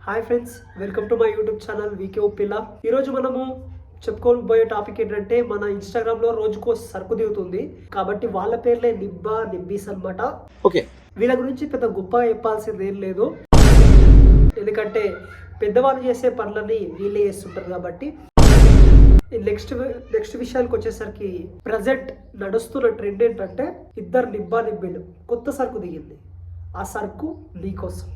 Hi friends, welcome to my YouTube channel VK పిల్ల. ఈరోజు మనము చెప్పుకోబోయే టాపిక్ ఏంటంటే మన ఇన్స్టాగ్రామ్లో రోజుకో సరుకు దిగుతుంది కాబట్టి వాళ్ళ పేర్లే నిబ్బా నిబ్బీస్ అనమాట. ఓకే, వీళ్ళ గురించి పెద్ద గొప్ప చెప్పాల్సింది ఏం లేదు, ఎందుకంటే పెద్దవాళ్ళు చేసే పనులని వీళ్ళే చేస్తుంటారు కాబట్టి. నెక్స్ట్ విషయానికి వచ్చేసరికి ప్రజెంట్ నడుస్తున్న ట్రెండ్ ఏంటంటే ఇద్దరు నిబ్బా నిబ్బీలు కొత్త సరుకు దిగింది. ఆ సరుకు నీకోసం.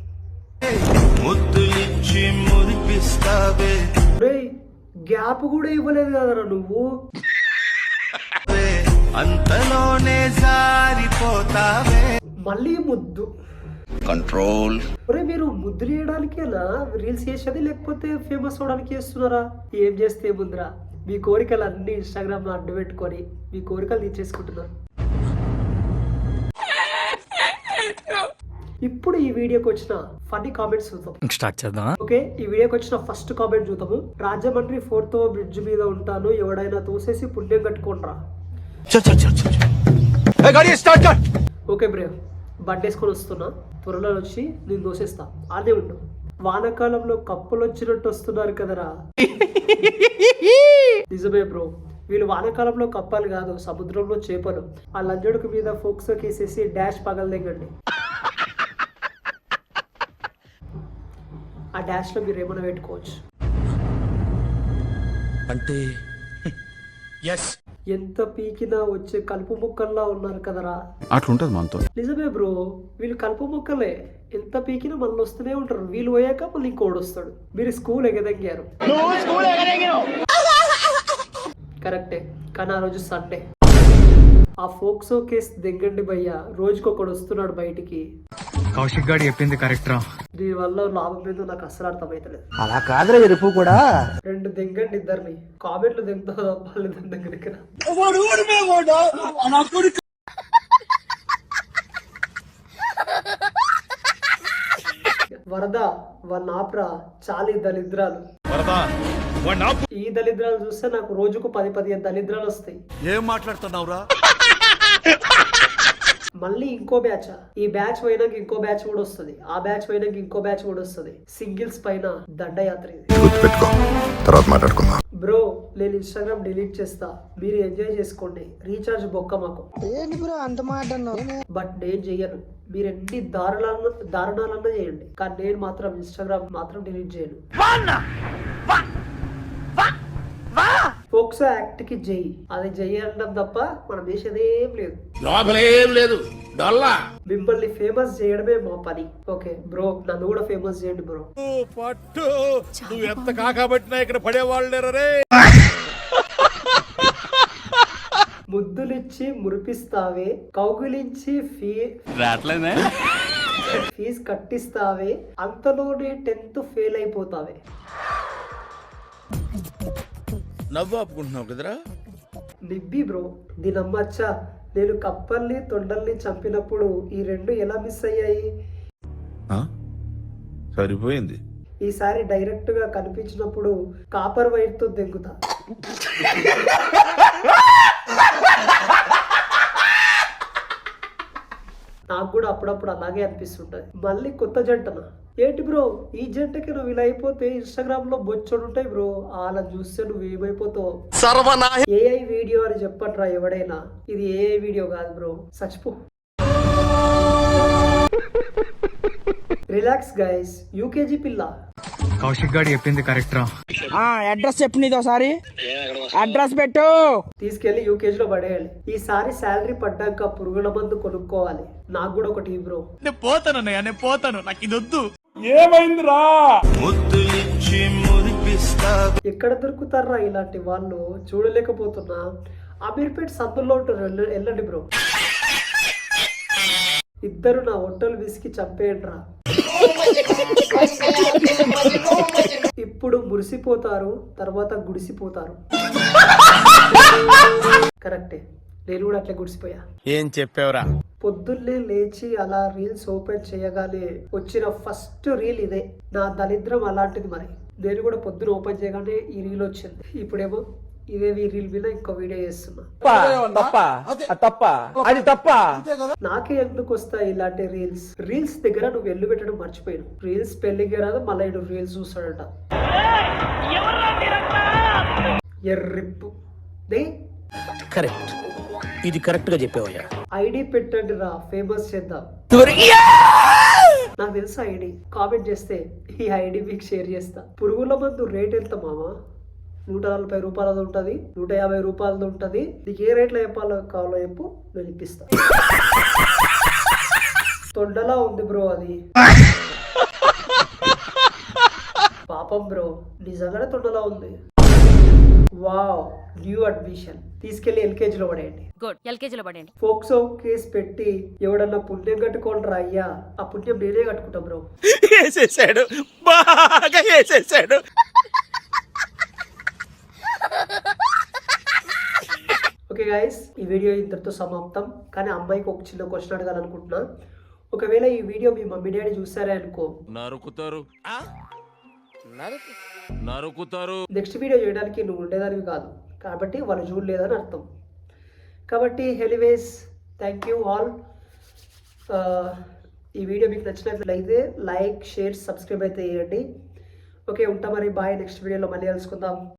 గ్యాప్ కూడా ఇవ్వలేదు కదరా నువ్వు. అంతలోనే జారిపోతావే మళ్ళీ ముద్దు కంట్రోల్. మీరు ముద్దు చేయడానికేనా రీల్స్ చేసేది, లేకపోతే ఫేమస్ అవడానికి చేస్తున్నారా? ఏం చేస్తే ముందురా మీ కోరికలు అన్ని ఇన్స్టాగ్రామ్ లో అడ్డు పెట్టుకొని మీ కోరికలు తీర్చేసుకుంటున్నారు. ఇప్పుడు ఈ వీడియోకి వచ్చిన ఫన్నీ కామెంట్స్ చూద్దాం. స్టార్ట్ చేద్దాం. ఓకే, ఈ వీడియోకి వచ్చిన ఫస్ట్ కామెంట్ చూద్దాము. రాజమండ్రి 4th బ్రిడ్జ్ మీద ఉంటాను, ఎవడైనా తోసేసి పుణ్యం కట్టుకోండిరా. ఓకే బ్రే, బండి వేసుకొని వస్తున్నా, త్వరలో వచ్చి నేను దోసేస్తా, అదే ఉండు. వానాకాలంలో కప్పులు వచ్చినట్టు వస్తున్నారు కదరా. నిజమే బ్రో, వీళ్ళు వానాకాలంలో కప్పాలు కాదు, సముద్రంలో చేపలు. ఆ లంజడుకు మీద ఫోక్స్ కేసేసి డాష్ పగలదెంగండి. ఆ డాష్ లో మీరు ఏమైనా పెట్టుకోవచ్చు అంటే. ఎంత పీకినా వచ్చే కలుపు మొక్కల్లా ఉన్నారు కదరా. అట్లుంటది మనతో. నిజమే బ్రో, వీళ్ళు కలుపు మొక్కలే, ఎంత పీకినా మళ్ళీ వస్తూనే ఉంటారు. వీళ్ళు పోయాక మళ్ళీ ఇంకోటి వస్తాడు. మీరు స్కూల్ ఎగదెంగారు కరెక్టే, కానీ ఆ రోజు సండే. ఆ ఫోక్సో కేస్ దిగ్గండి భయ్యా, రోజుకొకడు వస్తున్నాడు బయటికి. కౌశిక్ గారు చెప్పింది కరెక్ట్ రా. దీని వల్ల లాభం ఏందో నాకు అసలు అర్థమైతలేదు. అలా కాదురా ఎరుపు కూడా. రెండు దిగ్గండి ఇద్దరిని, కామెంట్లు దిగుతా దగ్గరికి. వరద వన్నాప్రా చాలి దళిద్రాలు. ఈ దళిద్రాలు చూస్తే నాకు రోజుకు 10-15 దళిద్రాలు వస్తాయి. ఏం మాట్లాడుతున్నావురా? మళ్ళీ ఇంకో బ్యాచ్, ఈ బ్యాచ్ పోయినాక ఇంకో బ్యాచ్ కూడా వస్తుంది, ఆ బ్యాచ్ పోయినాక ఇంకో బ్యాచ్ కూడా వస్తుంది. సింగిల్స్ పైన దండయాత్ర బ్రో. నేను ఇన్స్టాగ్రామ్ డిలీట్ చేస్తా, మీరు ఎంజాయ్ చేసుకోండి, రీఛార్జ్ బొక్క మాకు. బట్ నేను చెయ్యను, మీరు ఎన్ని దారుణాలన్నా చేయండి, కానీ నేను మాత్రం ఇన్స్టాగ్రామ్ మాత్రం డిలీట్ చేయను. ఫోక్సో యాక్ట్ కి జై, అది జై అనడం తప్ప మనం చేసేదేం లేదు. మిమ్మల్ని ఫేమస్ చేయడమే మా పని. ఓకే బ్రో, నన్ను కూడా ఫేమస్ చేయండి బ్రో. నువ్వు ఎంత కాకబట్టినా ఇక్కడ పడేవాళ్ళే. ముద్దులిచ్చి మురిపిస్తావే, కౌగులించి ఫీజు కట్టిస్తావే, అంతలోనే 10th ఫెయిల్ అయిపోతావే. నవ్వు ఆపుకుంటున్నావు కదరా. నిబ్బి బ్రో, దీనమ్మచ్చా, నేను కప్పల్ని తొండల్ని చంపినప్పుడు ఈ రెండు ఎలా మిస్ అయ్యాయి? సరిపోయింది. ఈసారి డైరెక్ట్ గా కనిపించినప్పుడు కాపర్ వైర్ తో దెంగుతా. నాకు కూడా అప్పుడప్పుడు అలాగే అనిపిస్తుంటది. మళ్ళీ కొత్త జంటనా ఏంటి బ్రో? ఈ జంటకి నువ్వు ఇలా అయిపోతే ఇన్స్టాగ్రామ్ లో బొచ్చోడు ఉంటాయి బ్రో, అలా చూస్తే నువ్వు ఏమైపోతావు. ఏఐ వీడియో అని చెప్పట్రా ఎవడైనా, ఇది ఏఐ వీడియో కాదు బ్రో, చచ్చిపో. రిలాక్స్ గైస్, యూకేజీ పిల్ల. కౌశిక్ గారు చెప్పింది కరెక్ట్ రా. అడ్రస్ చెప్పు, నీదోసారి అడ్రస్ పెట్టు. తీసుకెళ్లి యూకేజీ లో పడేయాలి. ఈసారి శాలరీ పడ్డాక పురుగుల మందు కొనుక్కోవాలి. నాకు కూడా ఒకటి బ్రో. నేను పోతాను, నాకు ఇది వద్దు. ఏమైందిరా? ఎక్కడ దొరుకుతారా ఇలాంటి వాళ్ళు, చూడలేకపోతున్నా. అమీర్పేట సందుల్లో ఉంటారు, వెళ్ళండి బ్రో. ఇద్దరు నా ఒంటలు విసికి చంపేయండి రా. ఇప్పుడు మురిసిపోతారు, తర్వాత గుడిసిపోతారు. కరెక్టే, నేను కూడా అట్లా గుడిసిపోయా. ఏం చెప్పావురా? పొద్దున్నే లేచి అలా రీల్స్ ఓపెన్ చేయగానే వచ్చిన ఫస్ట్ రీల్ ఇదే. నా దరిద్రం అలాంటిది. మరి నేను కూడా పొద్దున ఓపెన్ చేయగానే ఈ రీల్ వచ్చింది. ఇప్పుడేమో ఇదే రీల్ మీద ఇంకో వీడియో చేస్తున్నా. నాకే ఎందుకు వస్తాయి ఇలాంటి రీల్స్ దగ్గర నువ్వు వెళ్ళు పెట్టడం మర్చిపోయాను. రీల్స్ పెళ్లికి రాదు, మళ్ళీ నువ్వు రీల్స్ చూస్తాడట. ఎర్రిప్పు కరెక్ట్, ఇది కరెక్ట్ గా చెప్పావయ్యా. ఐడి పెట్టండి రా, ఫేమస్ చేద్దాం. నాకు తెలుసు ఐడి, కామెంట్ చేస్తే ఈ ఐడి మీకు షేర్ చేస్తా. పురుగుల మందు రేట్ ఎంత మామా? 140 రూపాయలది ఉంటుంది, 150 రూపాయలది ఉంటుంది. నీకు ఏ రేట్లో కావాలో చెప్పు, నేను ఇప్పిస్తా. తొండలా ఉంది బ్రో అది. పాపం బ్రో, నిజంగానే తొండలా ఉంది. Wow, new admission. తీసుకెళ్లి ఎల్కేజీలో పడేయండి. ఎల్కేజీలో పడండి. ఫోక్సో కేసు పెట్టి ఎవడన్నా పుణ్యం కట్టుకోండి అయ్యా. ఆ పుణ్యం నేనే కట్టుకుంటా బ్రో. వేసేసాడు, బాగా వేసేసాడు. ఓకే గైస్, ఈ వీడియో ఇంతటితో సమాప్తం. కానీ అమ్మాయికి ఒక చిన్న క్వశ్చన్ అడగాలనుకుంటున్నా. ఒకవేళ ఈ వీడియో మీ మమ్మీ డాడీ చూసారే అనుకో, నరుకుతారు. నెక్స్ట్ వీడియో చేయడానికి నువ్వు ఉండేదానివి కాదు, కాబట్టి వాళ్ళు చూడలేదని అర్థం. కాబట్టి ఎనీవేస్, థ్యాంక్ యూ ఆల్. ఈ వీడియో మీకు నచ్చినట్లయితే లైక్, షేర్, సబ్స్క్రైబ్ అయితే చేయండి. ఓకే, ఉంటా మరి. బాయ్. నెక్స్ట్ వీడియోలో మళ్ళీ కలుసుకుందాం.